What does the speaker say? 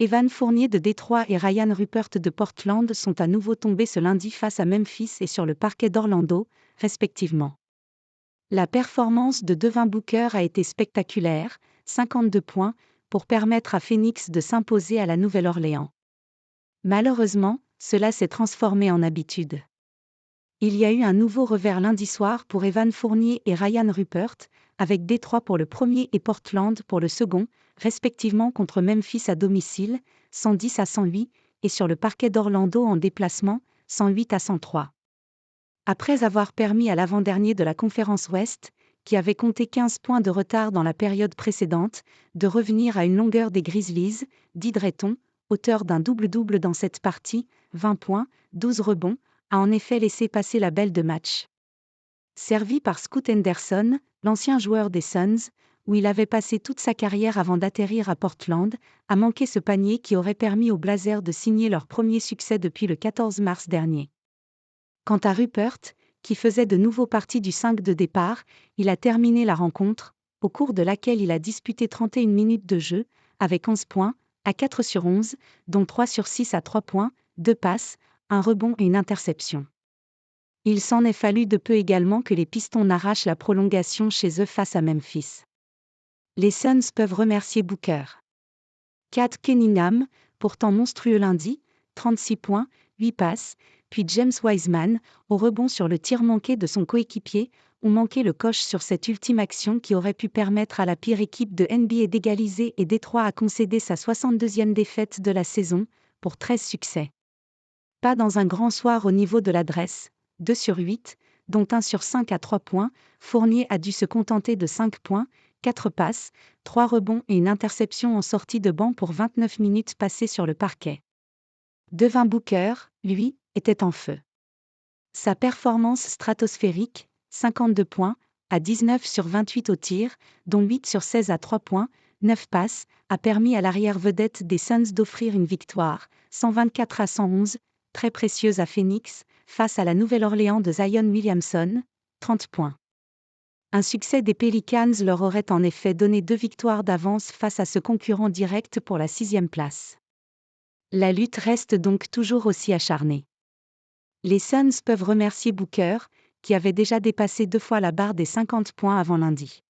Evan Fournier de Détroit et Ryan Rupert de Portland sont à nouveau tombés ce lundi face à Memphis et sur le parquet d'Orlando, respectivement. La performance de Devin Booker a été spectaculaire, 52 points, pour permettre à Phoenix de s'imposer à la Nouvelle-Orléans. Malheureusement, cela s'est transformé en habitude. Il y a eu un nouveau revers lundi soir pour Evan Fournier et Ryan Rupert, avec Détroit pour le premier et Portland pour le second, respectivement contre Memphis à domicile, 110-108, et sur le parquet d'Orlando en déplacement, 108-103. Après avoir permis à l'avant-dernier de la conférence Ouest, qui avait compté 15 points de retard dans la période précédente, de revenir à une longueur des Grizzlies, dit Drayton, auteur d'un double-double dans cette partie, 20 points, 12 rebonds, a en effet laissé passer la belle de match. Servi par Scoot Henderson, l'ancien joueur des Suns, où il avait passé toute sa carrière avant d'atterrir à Portland, a manqué ce panier qui aurait permis aux Blazers de signer leur premier succès depuis le 14 mars dernier. Quant à Rupert, qui faisait de nouveau partie du 5 de départ, il a terminé la rencontre, au cours de laquelle il a disputé 31 minutes de jeu, avec 11 points, à 4 sur 11, dont 3 sur 6 à 3 points, 2 passes, un rebond et une interception. Il s'en est fallu de peu également que les Pistons n'arrachent la prolongation chez eux face à Memphis. Les Suns peuvent remercier Booker. Cade Cunningham, pourtant monstrueux lundi, 36 points, 8 passes, puis James Wiseman, au rebond sur le tir manqué de son coéquipier, ont manqué le coche sur cette ultime action qui aurait pu permettre à la pire équipe de NBA d'égaliser et Détroit a concédé sa 62e défaite de la saison, pour 13 succès. Pas dans un grand soir au niveau de l'adresse, 2 sur 8, dont 1 sur 5 à 3 points, Fournier a dû se contenter de 5 points, 4 passes, 3 rebonds et une interception en sortie de banc pour 29 minutes passées sur le parquet. Devin Booker, lui, était en feu. Sa performance stratosphérique, 52 points, à 19 sur 28 au tir, dont 8 sur 16 à 3 points, 9 passes, a permis à l'arrière-vedette des Suns d'offrir une victoire, 124-111, très précieuse à Phoenix, face à la Nouvelle-Orléans de Zion Williamson, 30 points. Un succès des Pelicans leur aurait en effet donné 2 victoires d'avance face à ce concurrent direct pour la 6e place. La lutte reste donc toujours aussi acharnée. Les Suns peuvent remercier Booker, qui avait déjà dépassé 2 fois la barre des 50 points avant lundi.